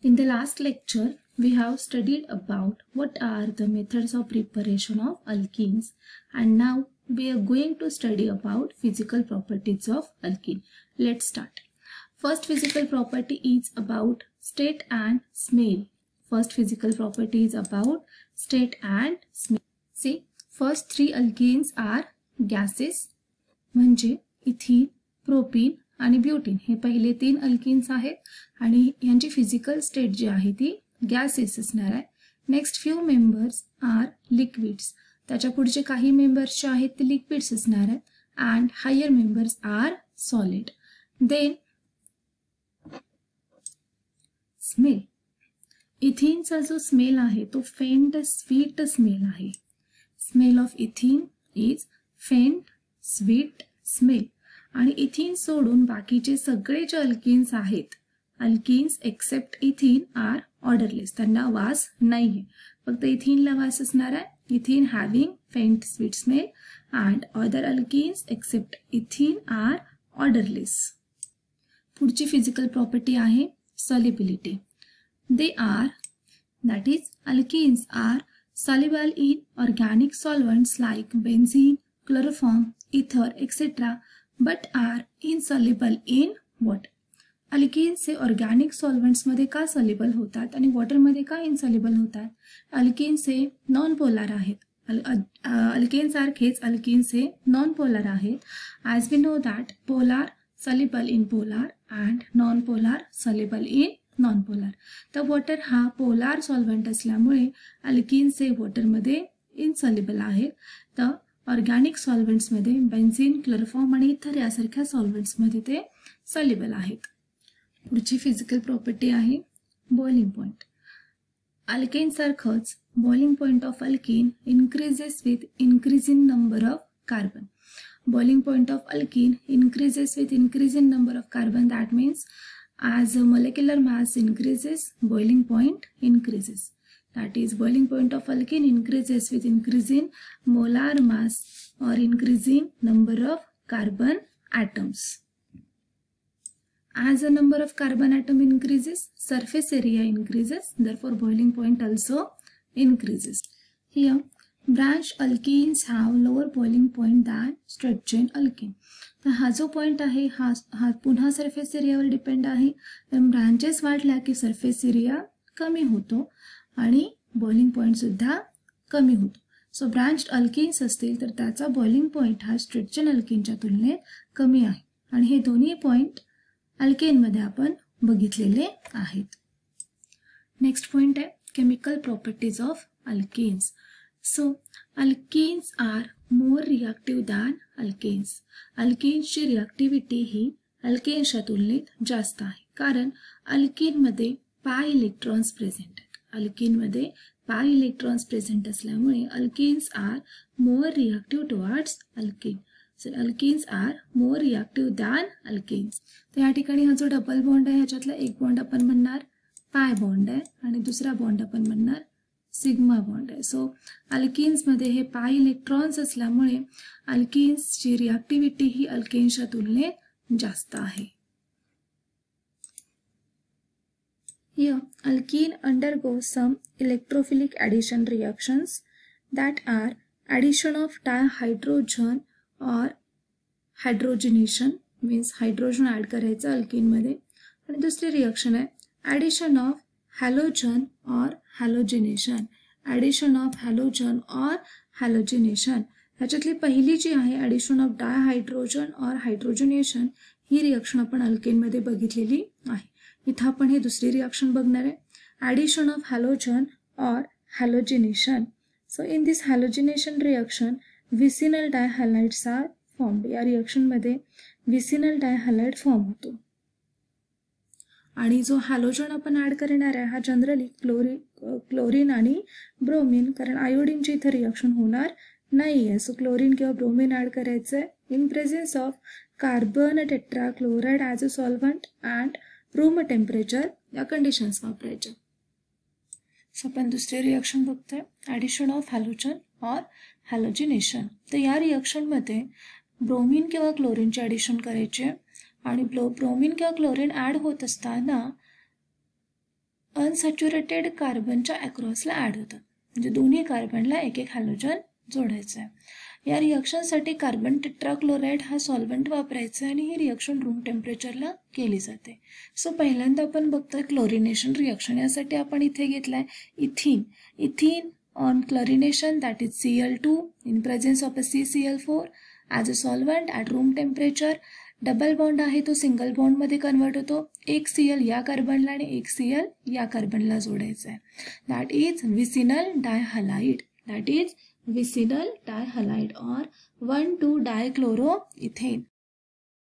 In the last lecture, we have studied about what are the methods of preparation of alkenes, and now we are going to study about physical properties of alkene. Let's start. First physical property is about state and smell. First physical property is about state and smell. See, first three alkenes are gases, म्हणजे ethene, propene आणि butene हे पहिले तीन alkynes आहेत आणि यांची physical state जी आहे ती गॅसेस असणार आहे. Next few members are liquids, त्याच्या पुढचे काही मेंबर्स जे आहेत ते लिक्विड्स असणार आहेत and higher members are solid. Then smell. इथिनचा जो स्मेल आहे तो फेंट स्वीट स्मेल आहे. Smell of ethyne is faint sweet smell. आणि इथिन सोडून बाकीचे सगळे जे अल्किन्स आहेत, alkynes except ethyne are odourless, त्यांना वास नाहीये, फक्त इथिनला वास असणार आहे. Ethyne having faint sweet smell and other alkynes except ethyne are odourless. पुढची फिजिकल प्रॉपर्टी आहे solubility. They are, that is alkynes R soluble in organic solvents like benzene, chloroform, ether, etc. but are insoluble in water. Alkanes हे organic solvents मध्ये का soluble होतात आणि water मध्ये का insoluble होतात? अल्केन्स हे नॉन पोलार आहेत. अल्केन सारखेच अल्केन्स हे नॉन पोलार आहेत. As we know that polar soluble in polar and non polar soluble in non polar. तर वॉटर हा पोलार सॉल्व्हेंट असल्यामुळे अल्किन्स हे वॉटरमध्ये इनसॉल्युबल आहेत. तर ऑर्गॅनिक सॉल्व्हेंट्समध्ये बेन्झीन, क्लोरोफॉर्म आणि इथर यासारख्या सॉल्व्हेंट्समध्ये ते सॉल्युबल आहेत. पुढची फिजिकल प्रॉपर्टी आहे बॉइलिंग पॉईंट. अल्केन सारखंच boiling point of alkyne increases with increase in number of carbon. Boiling point of alkyne increases with increase in number of carbon. That means as molecular mass increases, boiling point increases. That is, boiling point of alkene increases with increasing molar mass or increasing number of carbon atoms. As the number of carbon atom increases, surface area increases. Therefore, boiling point also increases. Here, branch alkenes have lower boiling point than straight chain alkene. तर हा जो point आहे हा पुन्हा surface एरियावर depend आहे. Branches वाढल्या की सरफेस एरिया कमी होतो आणि बॉइलिंग पॉईंट सुद्धा कमी होतो. सो ब्रांच्ड अल्किन्स असतील तर त्याचा बॉइलिंग पॉईंट हा स्ट्रेट चेन अल्किनच्या तुलनेत कमी आहे आणि हे दोन्ही पॉईंट अल्केनमध्ये आपण बघितलेले आहेत. नेक्स्ट पॉईंट आहे chemical properties of alkenes. So alkenes are more reactive than alkanes. अल्केन्सची रिॲक्टिव्हिटी ही अल्केन्सच्या तुलनेत जास्त आहे कारण अल्केनमध्ये पाय इलेक्ट्रॉन्स प्रेझेंट आहेत. अल्केनमध्ये पाय इलेक्ट्रॉन्स प्रेझेंट असल्यामुळे alkenes are more reactive towards alkane. So alkenes are more reactive than alkanes. तर या ठिकाणी हा जो डबल बॉन्ड आहे ह्याच्यातला एक बॉन्ड आपण म्हणणार पाय बॉन्ड आहे आणि दुसरा बॉन्ड आपण म्हणणार सिग्मा बॉन्ड आहे. सो अल्किन्समध्ये हे पाय इलेक्ट्रॉन्स असल्यामुळे अल्किन्सची रिॲक्टिव्हिटी ही अल्केन्सच्या तुलनेत जास्त आहे. Here, alkene undergoes some electrophilic addition reactions that are addition of dihydrogen or hydrogenation, means hydrogen add करायचं अल्केनमध्ये. आणि दुसरी रिॲक्शन आहे addition of halogen or halogenation. addition of halogen or halogenation. ह्याच्यातली पहिली जी आहे addition of dihydrogen or hydrogenation he reaction आपण अल्केनमध्ये बघितलेली आहे. इथं आपण हे दुसरी रिॲक्शन बघणार आहे addition of halogen or halogenation. So in this halogenation reaction vicinal dihalides are formed. या रिॲक्शनमध्ये vicinal dihalide फॉर्म होतो आणि जो हॅलोजन आपण ॲड करणार आहे हा जनरली क्लोरीन आणि ब्रोमीन, कारण आयोडीनची इथे रिॲक्शन होणार नाही आहे. सो क्लोरीन किंवा ब्रोमीन ॲड करायचं आहे in presence of carbon tetrachloride as a solvent and room temperature या कंडिशन्स वापरायच्या. सो आपण दुसरी रिॲक्शन बघतोय ॲडिशन ऑफ हॅलोजन ऑर हॅलोजिनेशन. तर या रिॲक्शनमध्ये ब्रोमीन किंवा क्लोरीनचे ॲडिशन करायचे आणि ब्रोमीन किंवा क्लोरीन ॲड होत असताना अनसॅच्युरेटेड कार्बनच्या अक्रॉसला ॲड होतात. म्हणजे दोन्ही कार्बनला एक एक हॅलोजन जोडायचं आहे. या रिॲक्शनसाठी कार्बन टेट्राक्लोराईड हा सॉल्व्हंट वापरायचा आणि ही रिॲक्शन रूम टेम्परेचरला केली जाते. सो पहिल्यांदा आपण बघतोय क्लोरिनेशन रिॲक्शन. यासाठी आपण इथे घेतला आहे ethene on chlorination that is Cl2 in presence of a CCl4 as a solvent at room temperature. Double bond आहे तो सिंगल बॉन्डमध्ये कन्वर्ट होतो. एक Cl या कार्बनला आणि एक Cl या कार्बनला जोडायचा आहे. That is vicinal dihalide. That is vicinal dihalide और 1,2-डायक्लोरोइथेन.